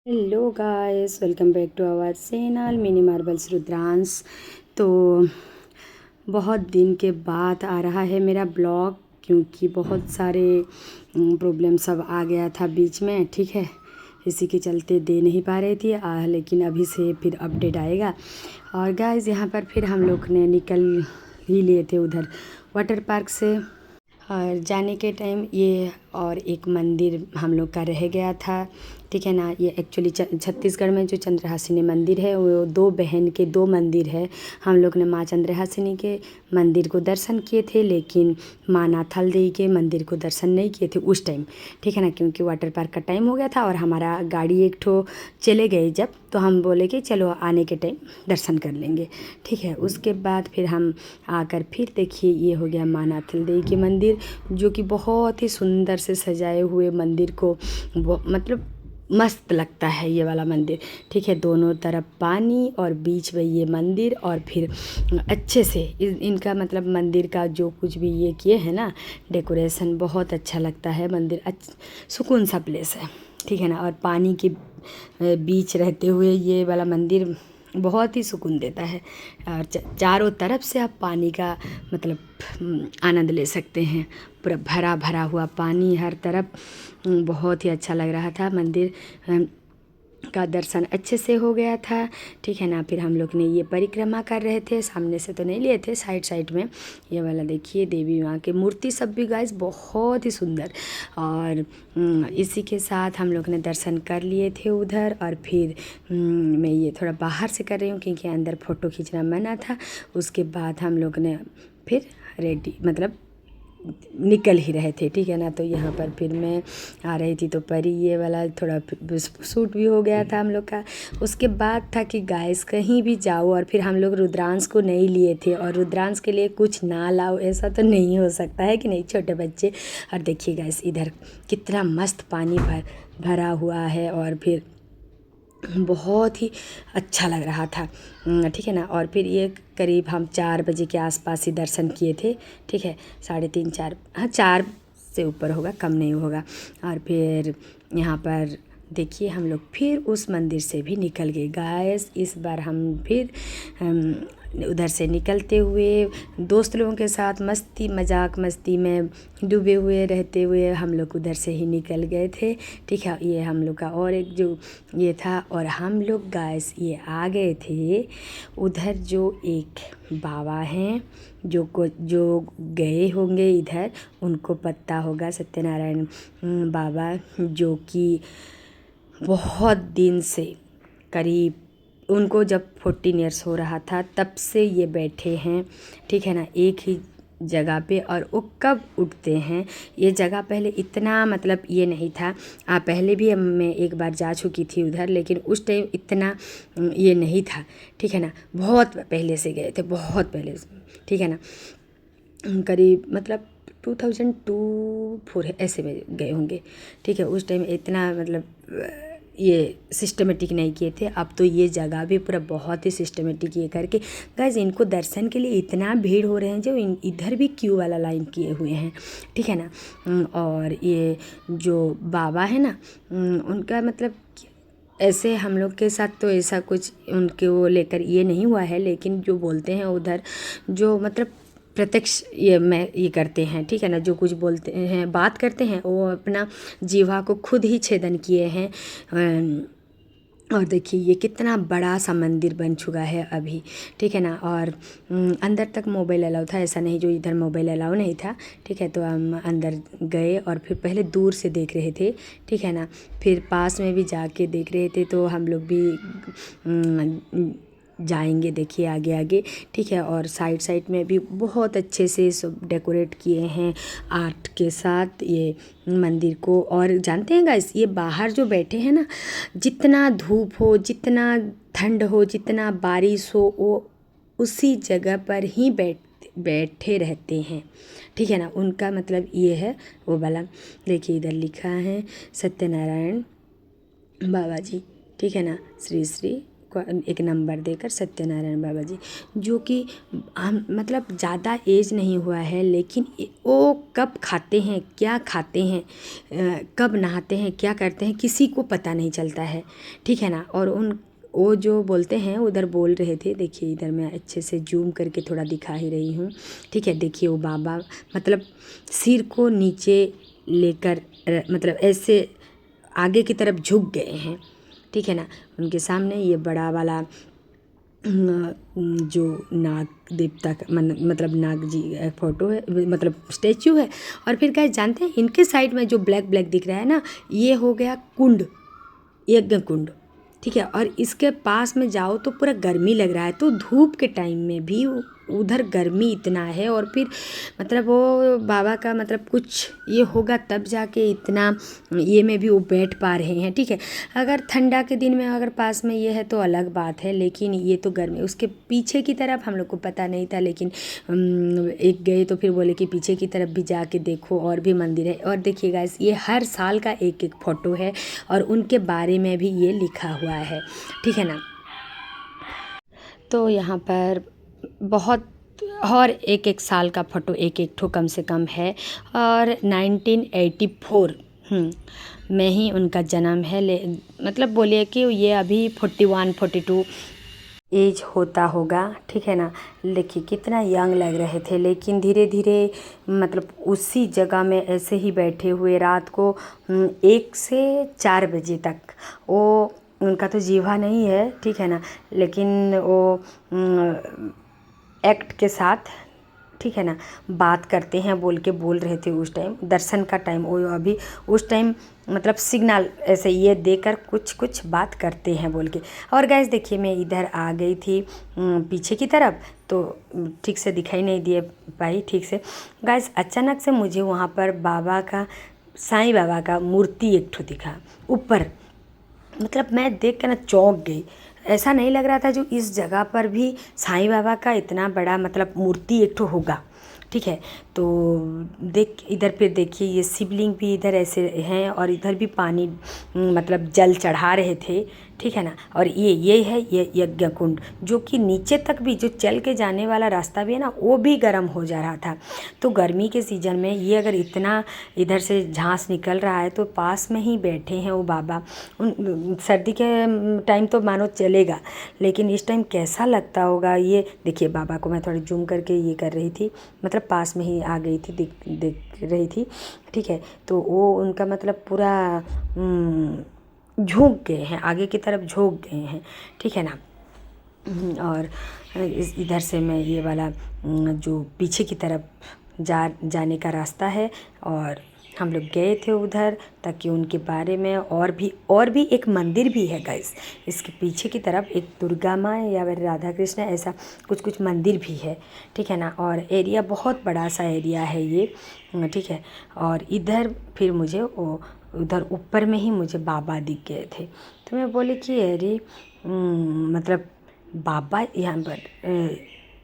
Hello guys, welcome back to our channel mini marbles Rudransh. तो बहुत दिन के बाद आ रहा है मेरा ब्लॉग, क्योंकि बहुत सारे प्रॉब्लम सब आ गया था बीच में। ठीक है, इसी के चलते दे नहीं पा रही थी लेकिन अभी से फिर अपडेट आएगा। और गाइस यहाँ पर फिर हम लोग ने निकल ही लिए थे उधर वाटर पार्क से। और जाने के टाइम ये और एक मंदिर हम लोग का रह गया था। ठीक है ना, ये एक्चुअली छत्तीसगढ़ में जो चंद्रहासिनी मंदिर है वो दो बहन के दो मंदिर है। हम लोग ने माँ चंद्रहासिनी के मंदिर को दर्शन किए थे, लेकिन माँ नाथाल देवी के मंदिर को दर्शन नहीं किए थे उस टाइम। ठीक है ना, क्योंकि वाटर पार्क का टाइम हो गया था और हमारा गाड़ी एक ठो चले गए जब, तो हम बोले कि चलो आने के टाइम दर्शन कर लेंगे। ठीक है, उसके बाद फिर हम आकर फिर देखिए ये हो गया माँ नाथाल देवी के मंदिर, जो कि बहुत ही सुंदर से सजाए हुए मंदिर को मतलब मस्त लगता है ये वाला मंदिर। ठीक है, दोनों तरफ पानी और बीच में ये मंदिर, और फिर अच्छे से इनका मतलब मंदिर का जो कुछ भी ये किए हैं ना डेकोरेशन, बहुत अच्छा लगता है मंदिर। सुकून सा प्लेस है। ठीक है ना, और पानी के बीच रहते हुए ये वाला मंदिर बहुत ही सुकून देता है। और चारों तरफ से आप पानी का मतलब आनंद ले सकते हैं। पूरा भरा भरा हुआ पानी हर तरफ, बहुत ही अच्छा लग रहा था। मंदिर का दर्शन अच्छे से हो गया था। ठीक है ना, फिर हम लोग ने ये परिक्रमा कर रहे थे, सामने से तो नहीं लिए थे, साइड साइड में। ये वाला देखिए देवी माँ की मूर्ति सब भी गाइस बहुत ही सुंदर। और इसी के साथ हम लोग ने दर्शन कर लिए थे उधर। और फिर मैं ये थोड़ा बाहर से कर रही हूँ क्योंकि अंदर फ़ोटो खींचना मना था। उसके बाद हम लोग ने फिर रेडी मतलब निकल ही रहे थे। ठीक है ना, तो यहाँ पर फिर मैं आ रही थी तो परी ये वाला थोड़ा शूट भी हो गया था हम लोग का। उसके बाद था कि गाइस कहीं भी जाओ, और फिर हम लोग रुद्रांश को नहीं लिए थे, और रुद्रांश के लिए कुछ ना लाओ ऐसा तो नहीं हो सकता है कि नहीं, छोटे बच्चे। और देखिए गाइस इधर कितना मस्त पानी भरा हुआ है, और फिर बहुत ही अच्छा लग रहा था। ठीक है ना, और फिर ये करीब हम 4 बजे के आसपास ही दर्शन किए थे। ठीक है, 3:30 4, हाँ 4 से ऊपर होगा, कम नहीं होगा। और फिर यहाँ पर देखिए हम लोग फिर उस मंदिर से भी निकल गए गाइस। इस बार हम फिर उधर से निकलते हुए दोस्त लोगों के साथ मस्ती मजाक मस्ती में डूबे हुए रहते हुए हम लोग उधर से ही निकल गए थे। ठीक है, ये हम लोग का और एक जो ये था, और हम लोग गाइस ये आ गए थे उधर जो एक बाबा हैं जो गए होंगे इधर, उनको पता होगा, सत्यनारायण बाबा, जो कि बहुत दिन से करीब उनको जब 14 ईयर्स हो रहा था तब से ये बैठे हैं। ठीक है ना, एक ही जगह पे। और वो कब उठते हैं, ये जगह पहले इतना मतलब ये नहीं था। पहले भी मैं एक बार जा चुकी थी उधर, लेकिन उस टाइम इतना ये नहीं था। ठीक है ना, बहुत पहले से गए थे, बहुत पहले से। ठीक है ना, करीब मतलब 2002-4 ऐसे में गए होंगे। ठीक है, उस टाइम इतना मतलब ये सिस्टमेटिक नहीं किए थे। अब तो ये जगह भी पूरा बहुत ही सिस्टमेटिक ये करके गाइस, इनको दर्शन के लिए इतना भीड़ हो रहे हैं जो इधर भी क्यू वाला लाइन किए हुए हैं। ठीक है ना, और ये जो बाबा है ना, उनका मतलब ऐसे हम लोग के साथ तो ऐसा कुछ उनके वो लेकर ये नहीं हुआ है, लेकिन जो बोलते हैं उधर जो मतलब प्रत्यक्ष ये करते हैं। ठीक है ना, जो कुछ बोलते हैं बात करते हैं वो अपना जीवा को खुद ही छेदन किए हैं। और देखिए ये कितना बड़ा सा मंदिर बन चुका है अभी। ठीक है ना, और अंदर तक मोबाइल अलाउ था, ऐसा नहीं जो इधर मोबाइल अलाउ नहीं था। ठीक है, तो हम अंदर गए और फिर पहले दूर से देख रहे थे। ठीक है ना, फिर पास में भी जाके देख रहे थे, तो हम लोग भी जाएंगे देखिए आगे आगे। ठीक है, और साइड साइड में भी बहुत अच्छे से सब डेकोरेट किए हैं आर्ट के साथ ये मंदिर को। और जानते हैं गाइस, ये बाहर जो बैठे हैं ना, जितना धूप हो, जितना ठंड हो, जितना बारिश हो, वो उसी जगह पर ही बैठे रहते हैं। ठीक है ना, उनका मतलब ये है वो वाला। देखिए इधर लिखा है सत्यनारायण बाबा जी। ठीक है ना, श्री श्री को एक नंबर देकर सत्यनारायण बाबा जी, जो कि हम मतलब ज़्यादा एज नहीं हुआ है, लेकिन वो कब खाते हैं, क्या खाते हैं, कब नहाते हैं, क्या करते हैं, किसी को पता नहीं चलता है, ठीक है ना। और वो जो बोलते हैं उधर बोल रहे थे, देखिए इधर मैं अच्छे से जूम करके थोड़ा दिखा ही रही हूँ, ठीक है। देखिए वो बाबा मतलब सिर को नीचे लेकर मतलब ऐसे आगे की तरफ झुक गए हैं, ठीक है ना। उनके सामने ये बड़ा वाला जो नाग देवता का मतलब नाग जी फोटो है, मतलब स्टैचू है। और फिर क्या जानते हैं, इनके साइड में जो ब्लैक ब्लैक दिख रहा है ना, ये हो गया कुंड, यज्ञ कुंड, ठीक है। और इसके पास में जाओ तो पूरा गर्मी लग रहा है, तो धूप के टाइम में भी उधर गर्मी इतना है। और फिर मतलब वो बाबा का मतलब कुछ ये होगा तब जाके इतना ये में भी वो बैठ पा रहे हैं, ठीक है। अगर ठंडा के दिन में अगर पास में ये है तो अलग बात है, लेकिन ये तो गर्मी, उसके पीछे की तरफ हम लोग को पता नहीं था, लेकिन एक गए तो फिर बोले कि पीछे की तरफ भी जाके देखो और भी मंदिर है। और देखिए गाइस, ये हर साल का एक एक फ़ोटो है और उनके बारे में भी ये लिखा हुआ है, ठीक है ना। तो यहाँ पर बहुत और एक एक साल का फ़ोटो एक एक ठो कम से कम है। और 1984 में ही उनका जन्म है, मतलब बोलिए कि ये अभी 41 42 एज होता होगा, ठीक है ना। देखिए कितना यंग लग रहे थे, लेकिन धीरे धीरे मतलब उसी जगह में ऐसे ही बैठे हुए रात को 1 से 4 बजे तक, वो उनका तो जीवा नहीं है, ठीक है ना, लेकिन वो एक्ट के साथ, ठीक है ना, बात करते हैं, बोल रहे थे उस टाइम दर्शन का टाइम। वो अभी उस टाइम मतलब सिग्नल ऐसे ये देकर कुछ बात करते हैं बोल के। और गैस देखिए मैं इधर आ गई थी पीछे की तरफ, तो ठीक से दिखाई नहीं दिए पाई ठीक से। गैस अचानक से मुझे वहाँ पर बाबा का, साईं बाबा का मूर्ति एक ठो दिखा ऊपर, मतलब मैं देख कर ना चौंक गई। ऐसा नहीं लग रहा था जो इस जगह पर भी साईं बाबा का इतना बड़ा मतलब मूर्ति एक ठो होगा, ठीक है। तो देख इधर फिर देखिए ये शिवलिंग भी इधर ऐसे हैं, और इधर भी पानी मतलब जल चढ़ा रहे थे, ठीक है ना। और ये है ये यज्ञ कुंड, जो कि नीचे तक भी जो चल के जाने वाला रास्ता भी है ना, वो भी गर्म हो जा रहा था। तो गर्मी के सीज़न में ये अगर इतना इधर से झांस निकल रहा है, तो पास में ही बैठे हैं वो बाबा। सर्दी के टाइम तो मानो चलेगा, लेकिन इस टाइम कैसा लगता होगा। ये देखिए बाबा को मैं थोड़ी जूम करके ये कर रही थी, मतलब पास में ही आ गई थी, देख रही थी, ठीक है। तो वो उनका मतलब पूरा झुक गए हैं, आगे की तरफ झुक गए हैं, ठीक है ना। और इधर से मैं ये वाला जो पीछे की तरफ जाने का रास्ता है, और हम लोग गए थे उधर ताकि उनके बारे में और भी एक मंदिर भी है गाइस। इसके पीछे की तरफ एक दुर्गा माँ या फिर राधा कृष्ण ऐसा कुछ मंदिर भी है, ठीक है ना। और एरिया बहुत बड़ा सा एरिया है ये, ठीक है। और इधर फिर मुझे वो उधर ऊपर में ही मुझे बाबा दिख गए थे। तो मैं बोली कि अरे मतलब बाबा यहाँ पर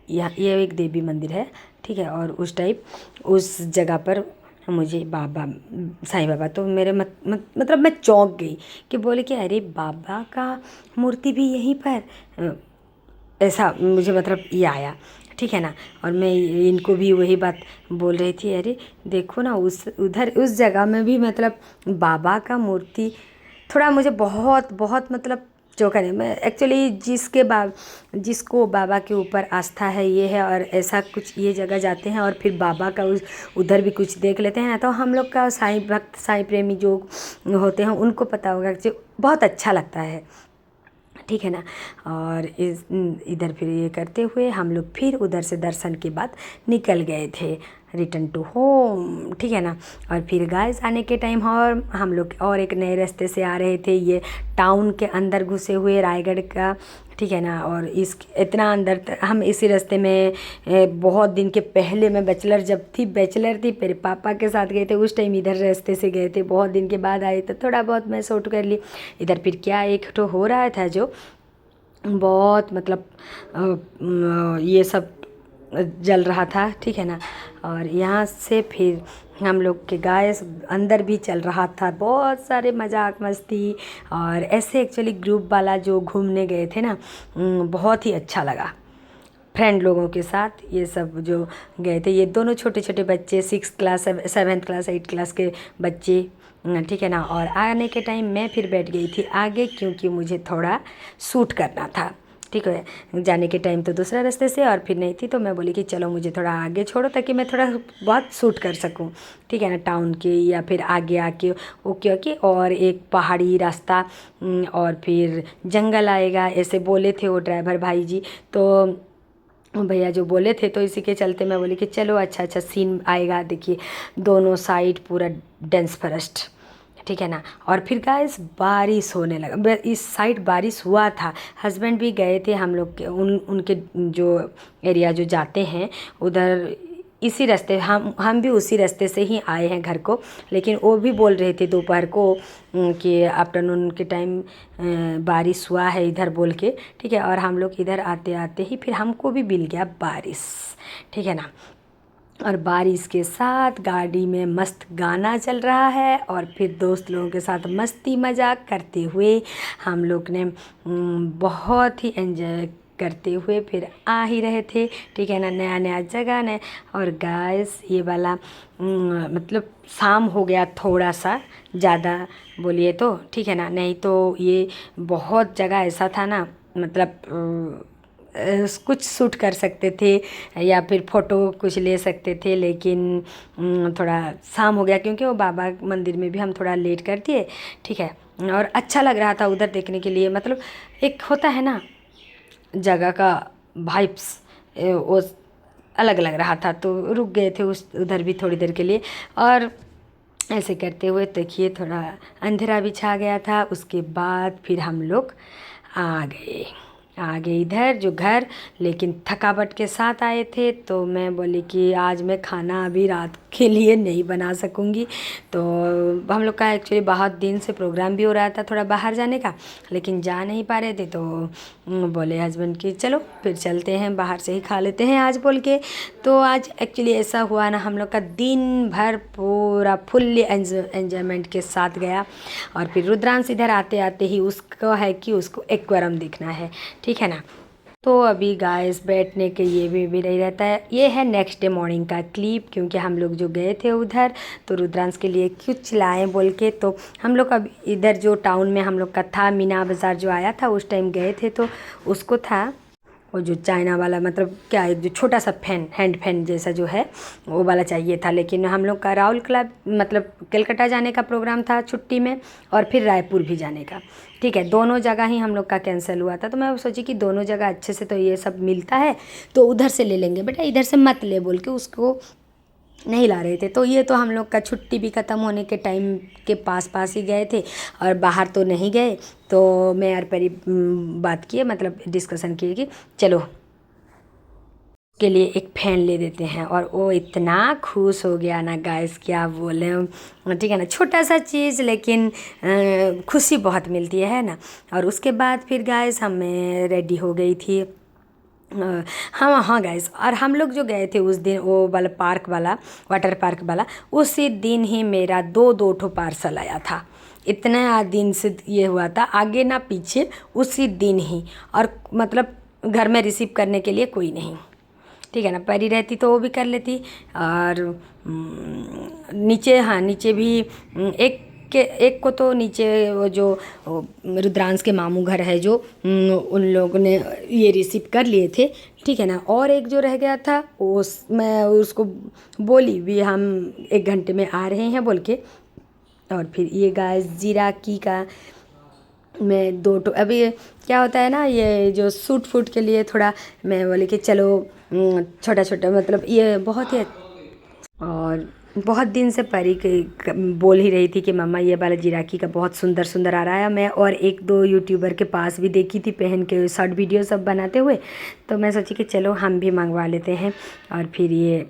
ये एक देवी मंदिर है, ठीक है। और उस टाइप उस जगह पर मुझे बाबा साईं बाबा, तो मेरे मतलब मैं चौंक गई कि बोले कि अरे बाबा का मूर्ति भी यहीं पर, ऐसा मुझे मतलब ये आया, ठीक है ना। और मैं इनको भी वही बात बोल रही थी, अरे देखो ना उस जगह में भी मतलब बाबा का मूर्ति, थोड़ा मुझे बहुत बहुत मतलब चौंका नहीं। मैं एक्चुअली जिसको बाबा के ऊपर आस्था है ये है, और ऐसा कुछ ये जगह जाते हैं और फिर बाबा का उधर भी कुछ देख लेते हैं ना, तो हम लोग का साईं भक्त साईं प्रेमी जो होते हैं उनको पता होगा कि बहुत अच्छा लगता है, ठीक है ना। और इधर फिर ये करते हुए हम लोग फिर उधर से दर्शन के बाद निकल गए थे रिटर्न टू होम, ठीक है ना। और फिर गाइस आने के टाइम और हम लोग और एक नए रास्ते से आ रहे थे, ये टाउन के अंदर घुसे हुए रायगढ़ का, ठीक है ना। और इस इतना अंदर हम इसी रास्ते में बहुत दिन के पहले मैं बैचलर थी मेरे पापा के साथ गए थे, उस टाइम इधर रास्ते से गए थे। बहुत दिन के बाद आए तो थोड़ा बहुत मैं शूट कर ली। इधर फिर क्या एक तो हो रहा था जो बहुत मतलब ये सब जल रहा था, ठीक है ना। और यहाँ से फिर हम लोग के गाइस अंदर भी चल रहा था बहुत सारे मजाक मस्ती। और ऐसे एक्चुअली ग्रुप वाला जो घूमने गए थे ना, बहुत ही अच्छा लगा फ्रेंड लोगों के साथ। ये सब जो गए थे, ये दोनों छोटे छोटे बच्चे 6 क्लास 7th क्लास 8 क्लास के बच्चे, ठीक है ना। और आने के टाइम मैं फिर बैठ गई थी आगे, क्योंकि मुझे थोड़ा शूट करना था, ठीक है। जाने के टाइम तो दूसरा रास्ते से और फिर नहीं थी, तो मैं बोली कि चलो मुझे थोड़ा आगे छोड़ो ताकि मैं थोड़ा बहुत शूट कर सकूं, ठीक है ना, टाउन के या फिर आगे आके ओके ओके। और एक पहाड़ी रास्ता और फिर जंगल आएगा, ऐसे बोले थे वो ड्राइवर भाई जी। तो भैया जो बोले थे, तो इसी के चलते मैं बोली कि चलो अच्छा अच्छा सीन आएगा। देखिए दोनों साइड पूरा डेंस फॉरेस्ट, ठीक है ना। और फिर गाइस बारिश होने लगा, इस साइड बारिश हुआ था। हस्बैंड भी गए थे हम लोग के उनके जो एरिया जो जाते हैं उधर, इसी रास्ते हम भी उसी रास्ते से ही आए हैं घर को। लेकिन वो भी बोल रहे थे दोपहर को कि आफ्टरनून के टाइम बारिश हुआ है इधर बोल के, ठीक है। और हम लोग इधर आते आते ही फिर हमको भी मिल गया बारिश, ठीक है ना। और बारिश के साथ गाड़ी में मस्त गाना चल रहा है और फिर दोस्त लोगों के साथ मस्ती मजाक करते हुए हम लोग ने बहुत ही एंजॉय करते हुए फिर आ ही रहे थे, ठीक है ना। नया नया जगह ने। और गाइस ये वाला मतलब शाम हो गया थोड़ा सा ज़्यादा बोलिए तो, ठीक है ना। नहीं तो ये बहुत जगह ऐसा था ना, मतलब कुछ शूट कर सकते थे या फिर फ़ोटो कुछ ले सकते थे, लेकिन थोड़ा शाम हो गया क्योंकि वो बाबा मंदिर में भी हम थोड़ा लेट कर दिए, ठीक है। और अच्छा लग रहा था उधर देखने के लिए, मतलब एक होता है ना जगह का वाइब्स, वो अलग लग रहा था। तो रुक गए थे उस उधर भी थोड़ी देर के लिए। और ऐसे करते हुए देखिए थोड़ा अंधेरा भी छा गया था। उसके बाद फिर हम लोग आ गए इधर जो घर, लेकिन थकावट के साथ आए थे। तो मैं बोली कि आज मैं खाना अभी रात के लिए नहीं बना सकूँगी। तो हम लोग का एक्चुअली बहुत दिन से प्रोग्राम भी हो रहा था थोड़ा बाहर जाने का, लेकिन जा नहीं पा रहे थे। तो बोले हस्बैंड कि चलो फिर चलते हैं बाहर से ही खा लेते हैं आज बोल के। तो आज एक्चुअली ऐसा हुआ ना, हम लोग का दिन भर पूरा फुल्ली एंजॉयमेंट के साथ गया। और फिर रुद्रांश इधर आते आते ही उसको है कि उसको एक्वेरियम देखना है, ठीक है ना। तो अभी गाइस बैठने के ये भी नहीं रहता है। ये है नेक्स्ट डे मॉर्निंग का क्लिप, क्योंकि हम लोग जो गए थे उधर तो रुद्रांश के लिए कुछ लाएं बोल के। तो हम लोग अब इधर जो टाउन में हम लोग का था मीना बाज़ार जो आया था उस टाइम गए थे, तो उसको था वो जो चाइना वाला, मतलब क्या एक जो छोटा सा फैन, हैंड फैन जैसा जो है वो वाला चाहिए था। लेकिन हम लोग का राहुल क्लब मतलब कलकत्ता जाने का प्रोग्राम था छुट्टी में, और फिर रायपुर भी जाने का, ठीक है। दोनों जगह ही हम लोग का कैंसिल हुआ था। तो मैं सोची कि दोनों जगह अच्छे से तो ये सब मिलता है तो उधर से ले लेंगे, बेटा इधर से मत ले बोल के उसको नहीं ला रहे थे। तो ये तो हम लोग का छुट्टी भी ख़त्म होने के टाइम के पास ही गए थे और बाहर तो नहीं गए। तो मैं और परी बात किए, मतलब डिस्कशन किए कि चलो के लिए एक फ़ैन ले देते हैं। और वो इतना खुश हो गया ना गाइस, क्या बोले, ठीक है ना। छोटा सा चीज़ लेकिन खुशी बहुत मिलती है ना। और उसके बाद फिर गाइस हमें रेडी हो गई थी। हाँ हाँ गाइस, और हम लोग जो गए थे उस दिन वो वाला पार्क वाला, वाटर पार्क वाला, उसी दिन ही मेरा दो ठो पार्सल आया था। इतना दिन से ये हुआ था आगे ना पीछे, उसी दिन ही। और मतलब घर में रिसीव करने के लिए कोई नहीं, ठीक है ना। परी रहती तो वो भी कर लेती। और नीचे, हाँ नीचे भी एक को तो नीचे वो जो रुद्रांश के मामू घर है जो उन लोगों ने ये रिसीव कर लिए थे, ठीक है ना। और एक जो रह गया था मैं उसको बोली भी हम 1 घंटे में आ रहे हैं बोल के। और फिर ये गाइस जीराकी का मैं 2 ठो, अभी क्या होता है ना ये जो सूट फूट के लिए थोड़ा मैं बोली कि चलो छोटा छोटा, मतलब ये बहुत ही और बहुत दिन से परी के बोल ही रही थी कि मम्मा ये वाला जीराकी का बहुत सुंदर सुंदर आ रहा है। मैं और 1-2 यूट्यूबर के पास भी देखी थी पहन के शॉर्ट वीडियो सब बनाते हुए। तो मैं सोची कि चलो हम भी मंगवा लेते हैं। और फिर ये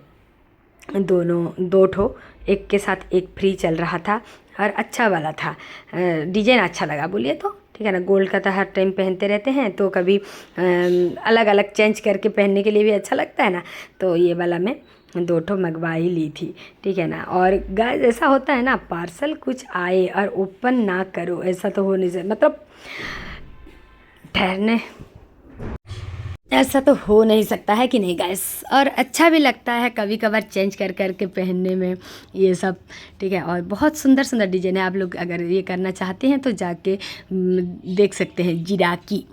दोनों 2 ठो एक के साथ एक फ्री चल रहा था और अच्छा वाला था, डिजाइन अच्छा लगा बोलिए तो, ठीक है ना। गोल्ड का तो हर टाइम पहनते रहते हैं, तो कभी अलग अलग चेंज करके पहनने के लिए भी अच्छा लगता है ना। तो ये वाला मैं 2 ठो मंगवा ही ली थी, ठीक है ना। और गाइस ऐसा होता है ना, पार्सल कुछ आए और ओपन ना करो, ऐसा तो हो नहीं सकता, मतलब ठहरने ऐसा तो हो नहीं सकता है कि नहीं गाइस। और अच्छा भी लगता है कभी कभार चेंज कर कर के पहनने में ये सब, ठीक है। और बहुत सुंदर सुंदर डिजाइन है, आप लोग अगर ये करना चाहते हैं तो जाके देख सकते हैं जिराकी,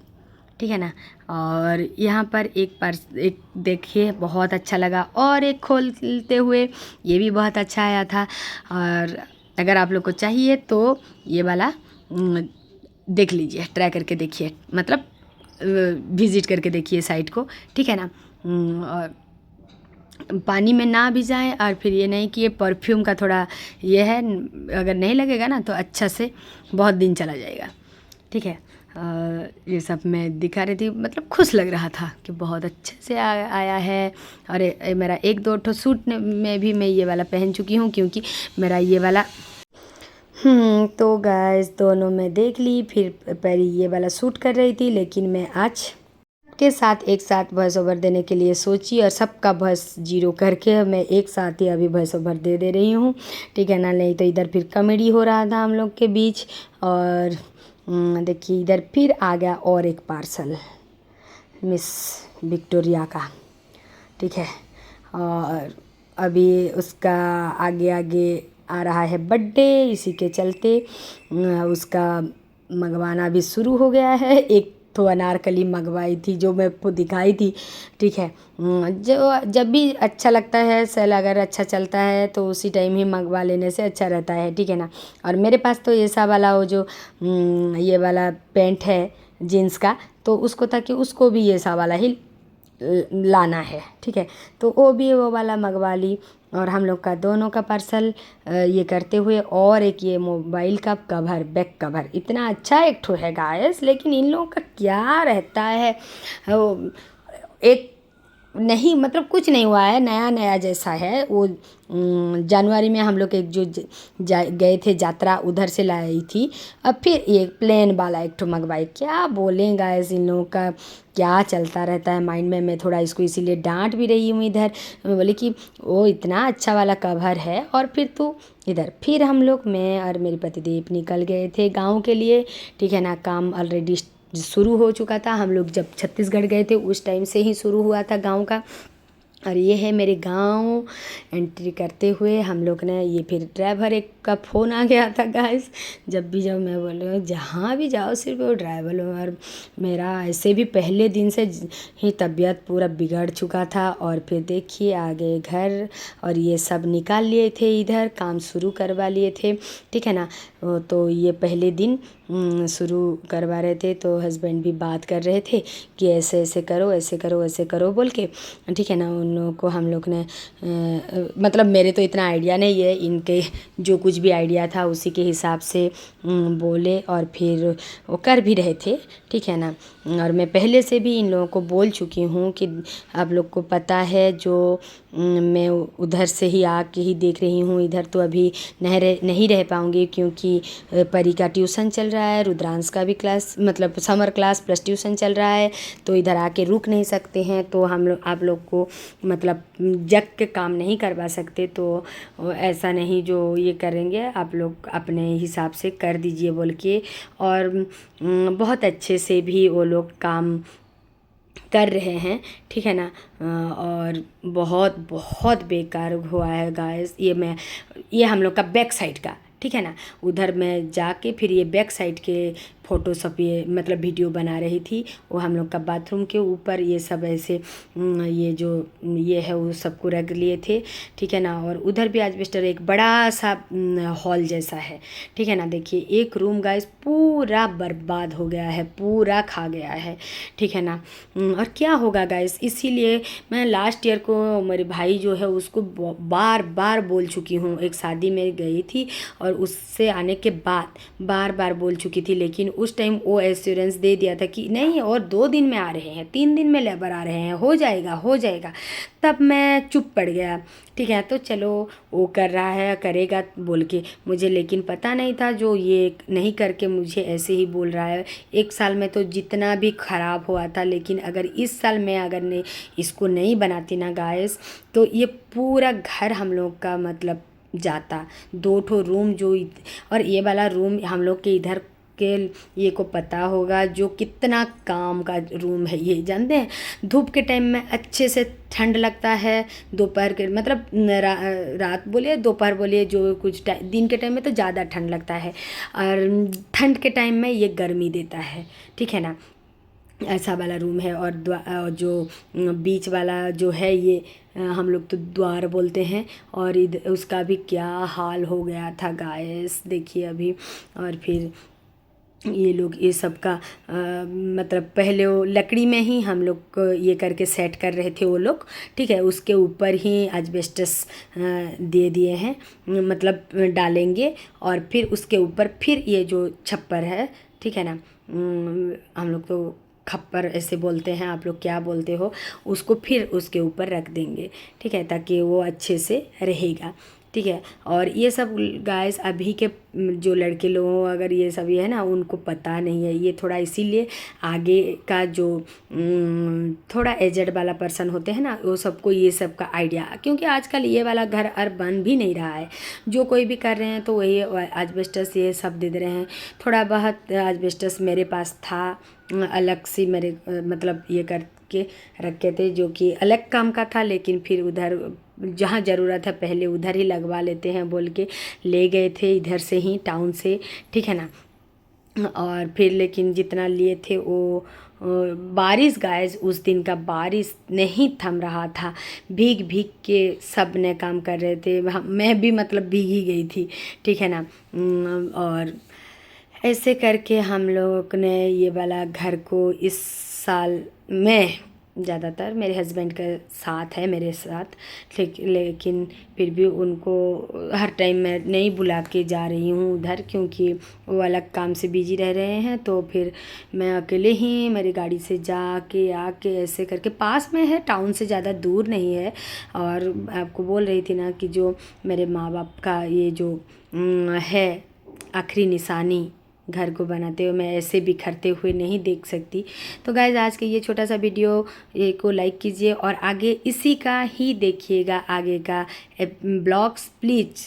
ठीक है ना। और यहाँ पर एक देखिए बहुत अच्छा लगा, और एक खोलते हुए ये भी बहुत अच्छा आया था। और अगर आप लोग को चाहिए तो ये वाला देख लीजिए, ट्राई करके देखिए, मतलब विज़िट करके देखिए साइट को, ठीक है ना। और पानी में ना भी जाएं, और फिर ये नहीं कि ये परफ्यूम का थोड़ा ये है, अगर नहीं लगेगा ना तो अच्छा से बहुत दिन चला जाएगा, ठीक है। ये सब मैं दिखा रही थी, मतलब खुश लग रहा था कि बहुत अच्छे से आया है। और मेरा 1-2 ठो सूट में भी मैं ये वाला पहन चुकी हूँ, क्योंकि मेरा ये वाला तो गाइस दोनों में देख ली। फिर पहले ये वाला सूट कर रही थी, लेकिन मैं आज के साथ एक साथ वॉइस ओवर देने के लिए सोची, और सबका वॉइस 0 करके मैं एक साथ ही अभी वॉइस ओवर दे रही हूँ, ठीक है ना। नहीं तो इधर फिर कॉमेडी हो रहा था हम लोग के बीच। और देखिए इधर फिर आ गया और एक पार्सल मिस विक्टोरिया का, ठीक है। और अभी उसका आगे आगे आ रहा है बर्थडे, इसी के चलते उसका मंगवाना भी शुरू हो गया है। एक तो अनारकली मंगवाई थी जो मैं आपको दिखाई थी, ठीक है। जो जब भी अच्छा लगता है, सेल अगर अच्छा चलता है तो उसी टाइम ही मंगवा लेने से अच्छा रहता है, ठीक है ना। और मेरे पास तो ऐसा वाला वो जो ये वाला पैंट है जीन्स का, तो उसको था कि उसको भी ये सा वाला ही लाना है, ठीक है। तो वो भी वो वाला मंगवा ली। और हम लोग का दोनों का पार्सल ये करते हुए, और एक ये मोबाइल का कवर, बैक कवर इतना अच्छा एक ठो है गाइस, लेकिन इन लोगों का क्या रहता है, वो एक नहीं, मतलब कुछ नहीं हुआ है, नया नया जैसा है वो। जनवरी में हम लोग एक जो गए थे यात्रा, उधर से लाई थी। अब फिर ये प्लेन वाला एक ठो मंगवाई, क्या बोलेंगे गाइस, इन लोगों का क्या चलता रहता है माइंड में। मैं थोड़ा इसको इसीलिए डांट भी रही हूँ इधर, मैं बोली कि वो इतना अच्छा वाला कवर है, और फिर तो इधर फिर हम लोग, मैं और मेरे पतिदेव निकल गए थे गाँव के लिए, ठीक है ना। काम ऑलरेडी शुरू हो चुका था, हम लोग जब छत्तीसगढ़ गए थे उस टाइम से ही शुरू हुआ था गांव का। और ये है मेरे गांव। एंट्री करते हुए हम लोग ने ये, फिर ड्राइवर एक का फ़ोन आ गया था गाइस। जब भी जब मैं बोल जहाँ भी जाओ सिर्फ वो ड्राइवर। और मेरा ऐसे भी पहले दिन से ही तबीयत पूरा बिगड़ चुका था। और फिर देखिए आ गए घर, और ये सब निकाल लिए थे, इधर काम शुरू करवा लिए थे, ठीक है ना। तो ये पहले दिन शुरू करवा रहे थे, तो हस्बैंड भी बात कर रहे थे कि ऐसे ऐसे करो, ऐसे करो, ऐसे करो बोल के, ठीक है ना। उन लोगों को हम लोग ने मतलब मेरे तो इतना आइडिया नहीं है, इनके जो कुछ भी आइडिया था उसी के हिसाब से बोले, और फिर वो कर भी रहे थे, ठीक है ना। और मैं पहले से भी इन लोगों को बोल चुकी हूँ कि आप लोग को पता है, जो मैं उधर से ही आके ही देख रही हूँ, इधर तो अभी नहीं रह पाऊँगी, क्योंकि परी का ट्यूशन चल रहा है, रुद्रांश का भी क्लास, मतलब समर क्लास प्लस ट्यूशन चल रहा है, तो इधर आके रुक नहीं सकते हैं। तो हम लोग आप लोग को मतलब जग के काम नहीं करवा सकते, तो ऐसा नहीं जो ये करेंगे, आप लोग अपने हिसाब से कर दीजिए बोल के। और बहुत अच्छे से भी वो लोग काम कर रहे हैं, ठीक है ना। और बहुत बहुत बेकार हुआ है गाइस। ये हम लोग का बैक साइड का, ठीक है ना। उधर मैं जाके फिर ये बैक साइड के फ़ोटो सब, ये मतलब वीडियो बना रही थी। वो हम लोग का बाथरूम के ऊपर ये सब ऐसे ये जो ये है वो सबको रख लिए थे, ठीक है ना। और उधर भी एस्बेस्टस एक बड़ा सा हॉल जैसा है, ठीक है ना। देखिए एक रूम गाइस पूरा बर्बाद हो गया है, पूरा खा गया है, ठीक है ना। और क्या होगा गाइस, इसीलिए मैं लास्ट ईयर को मेरे भाई जो है उसको बार बार बोल चुकी हूँ। एक शादी में गई थी और उससे आने के बाद बार बार बोल चुकी थी, लेकिन उस टाइम वो एश्योरेंस दे दिया था कि नहीं और 2 दिन में आ रहे हैं, 3 दिन में लेबर आ रहे हैं, हो जाएगा हो जाएगा। तब मैं चुप पड़ गया, ठीक है। तो चलो वो कर रहा है करेगा बोल के मुझे, लेकिन पता नहीं था जो ये नहीं करके मुझे ऐसे ही बोल रहा है। 1 साल में तो जितना भी ख़राब हुआ था, लेकिन अगर इस साल मैं अगर नहीं इसको नहीं बनाती ना गाइस, तो ये पूरा घर हम लोग का मतलब जाता। 2 ठो रूम और ये वाला रूम हम लोग के इधर के ये को पता होगा जो कितना काम का रूम है ये, जानते हैं। धूप के टाइम में अच्छे से ठंड लगता है, दोपहर के मतलब रात बोलिए दोपहर बोलिए जो कुछ दिन के टाइम में तो ज़्यादा ठंड लगता है, और ठंड के टाइम में ये गर्मी देता है, ठीक है ना। ऐसा वाला रूम है। और जो बीच वाला जो है ये हम लोग तो द्वार बोलते हैं, और इधर उसका भी क्या हाल हो गया था गाइस, देखिए अभी। और फिर ये लोग ये सब का मतलब पहले वो लकड़ी में ही हम लोग को ये करके सेट कर रहे थे वो लोग, ठीक है। उसके ऊपर ही एस्बेस्टस दे दिए हैं, मतलब डालेंगे, और फिर उसके ऊपर फिर ये जो छप्पर है, ठीक है ना, हम लोग तो खप्पर ऐसे बोलते हैं, आप लोग क्या बोलते हो, उसको फिर उसके ऊपर रख देंगे, ठीक है, ताकि वो अच्छे से रहेगा, ठीक है। और ये सब गाइस अभी के जो लड़के लोगों अगर ये सब ये है ना उनको पता नहीं है, ये थोड़ा इसीलिए आगे का जो थोड़ा एजड वाला पर्सन होते हैं ना वो सबको ये सब का आइडिया, क्योंकि आजकल ये वाला घर बन भी नहीं रहा है। जो कोई भी कर रहे हैं तो वही एस्बेस्टस ये सब दे रहे हैं। थोड़ा बहुत एस्बेस्टस मेरे पास था, अलग से मेरे मतलब ये करके रखे थे जो कि अलग काम का था, लेकिन फिर उधर जहाँ ज़रूरत है पहले उधर ही लगवा लेते हैं बोल के ले गए थे इधर से ही टाउन से, ठीक है ना। और फिर लेकिन जितना लिए थे वो बारिश गाइस, उस दिन का बारिश नहीं थम रहा था, भीग भीग के सब ने काम कर रहे थे, मैं भी मतलब भीग ही गई थी, ठीक है ना। और ऐसे करके हम लोग ने ये वाला घर को इस साल में ज़्यादातर मेरे हस्बैंड का साथ है मेरे साथ, लेकिन फिर भी उनको हर टाइम मैं नहीं बुला के जा रही हूँ उधर, क्योंकि वो अलग काम से बिजी रह रहे हैं। तो फिर मैं अकेले ही मेरी गाड़ी से जा के आके ऐसे करके, पास में है, टाउन से ज़्यादा दूर नहीं है। और आपको बोल रही थी ना कि जो मेरे माँ बाप का ये जो है आखिरी निशानी घर को बनाते हुए, मैं ऐसे बिखरते हुए नहीं देख सकती। तो गाइज आज के ये छोटा सा वीडियो ये को लाइक कीजिए, और आगे इसी का ही देखिएगा आगे का ब्लॉग्स प्लीज़।